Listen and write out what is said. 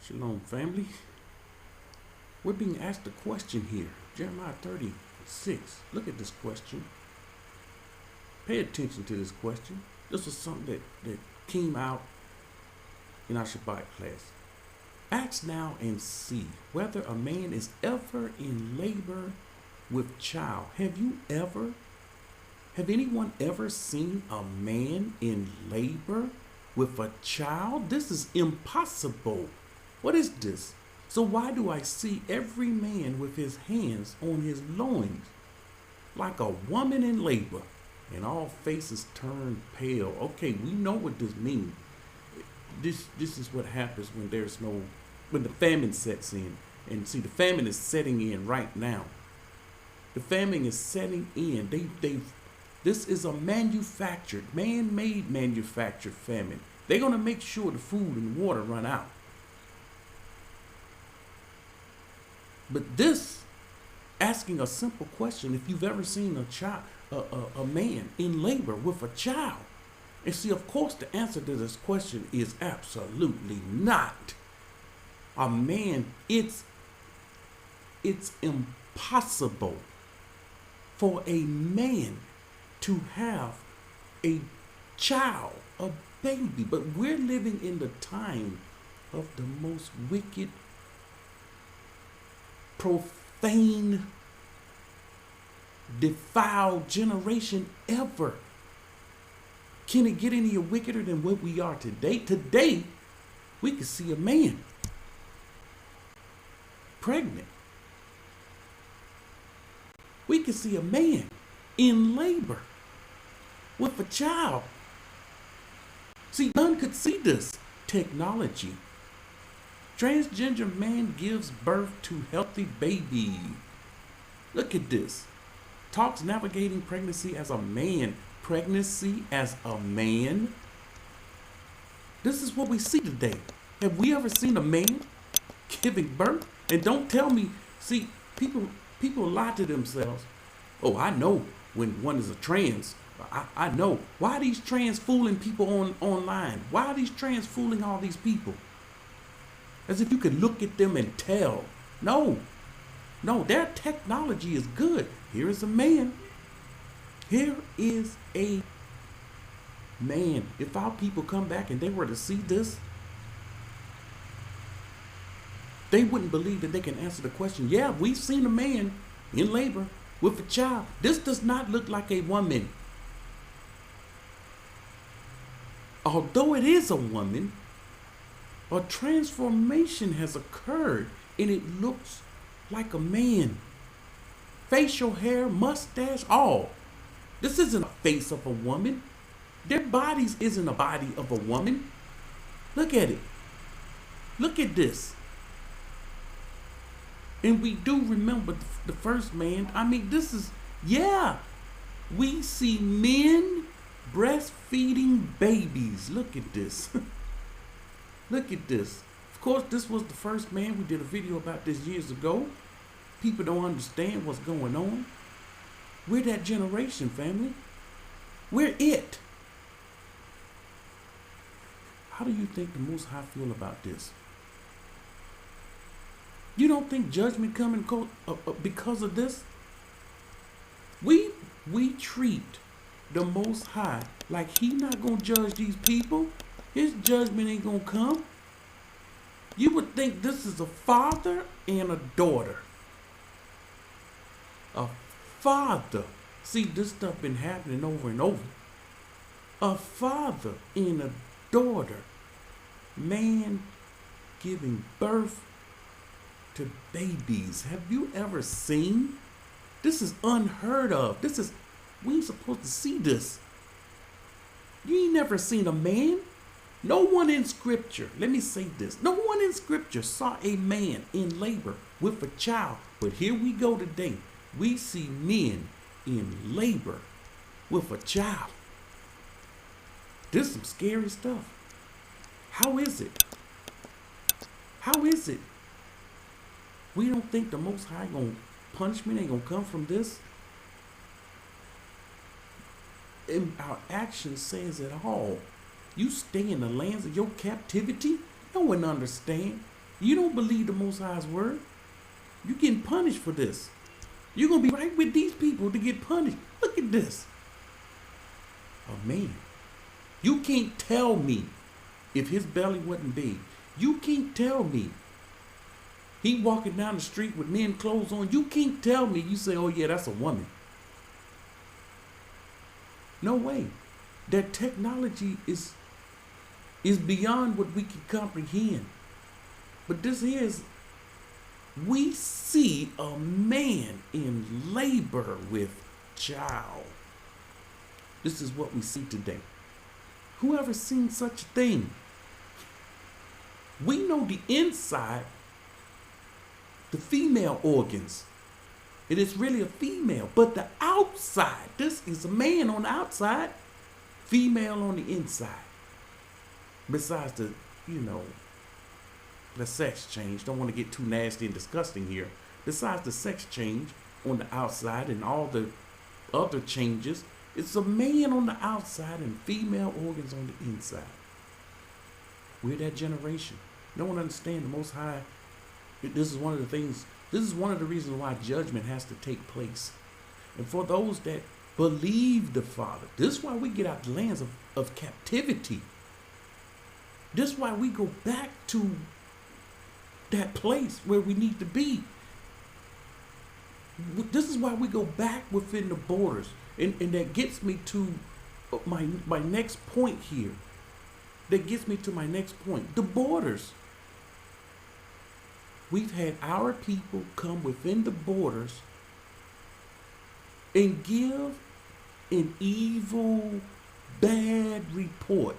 Shalom, family. We're being asked a question here. Jeremiah 36. Look at this question. Pay attention to this question. This was something that came out in our Shabbat class. Ask now and see whether a man is ever in labor with child. Have anyone ever seen a man in labor with a child? This is impossible. What is this? So why do I see every man with his hands on his loins like a woman in labor, and all faces turn pale? Okay, we know what this means. This is what happens when when the famine sets in. And see, the famine is setting in right now. The famine is setting in. This is a man-made manufactured famine. They're gonna make sure the food and water run out. But this, asking a simple question, if you've ever seen a man in labor with a child, and see, of course, the answer to this question is absolutely not. A man, it's impossible for a man to have a child, a baby. But we're living in the time of the most wicked, profane, defiled generation ever. Can it get any wickeder than what we are today? Today, we can see a man pregnant. We can see a man in labor with a child. See, none could see this technology. Transgender man gives birth to healthy baby. Look at this. Talks navigating pregnancy as a man. Pregnancy as a man. This is what we see today. Have we ever seen a man giving birth? And don't tell me, see, people lie to themselves. Oh, I know when one is a trans. I know. Why are these trans fooling people online? Why are these trans fooling all these people? As if you could look at them and tell. No, their technology is good. Here is a man. Here is a man. If our people come back and they were to see this, they wouldn't believe that they can answer the question. Yeah, we've seen a man in labor with a child. This does not look like a woman. Although it is a woman, a transformation has occurred and it looks like a man. Facial hair, mustache, all. This isn't a face of a woman. Their bodies isn't a body of a woman. Look at it. Look at this. And we do remember the first man. I mean, this is, yeah. We see men breastfeeding babies. Look at this. Look at this. Of course, this was the first man. We did a video about this years ago. People don't understand what's going on. We're that generation, family. We're it. How do you think the Most High feel about this? You don't think judgment coming because of this? We treat the Most High like he not going to judge these people. His judgment ain't going to come. You would think this is a father and a daughter. A father. See, this stuff been happening over and over. A father and a daughter. Man giving birth to babies. Have you ever seen? This is unheard of. We ain't supposed to see this. You ain't never seen a man. No one in scripture, let me say this. No one in scripture saw a man in labor with a child. But here we go today. We see men in labor with a child. This is some scary stuff. How is it? How is it? We don't think the Most High gonna punishment ain't gonna come from this? And our action says it all. You stay in the lands of your captivity? No one understand. You don't believe the Most High's word. You're getting punished for this. You're going to be right with these people to get punished. Look at this. A man. You can't tell me if his belly wasn't big. You can't tell me he walking down the street with men clothes on. You can't tell me. You say, oh yeah, that's a woman. No way. That technology is beyond what we can comprehend. But this is, we see a man in labor with child. This is what we see today. Whoever seen such a thing? We know the inside, the female organs. It is really a female. But the outside, this is a man on the outside, female on the inside. Besides the, the sex change. Don't want to get too nasty and disgusting here. Besides the sex change on the outside and all the other changes, it's a man on the outside and female organs on the inside. We're that generation. No one understands the Most High. This is one of the reasons why judgment has to take place. And for those that believe the Father, this is why we get out the lands of captivity. This is why we go back to that place where we need to be. This is why we go back within the borders. And that gets me to my next point here. The borders. We've had our people come within the borders and give an evil, bad report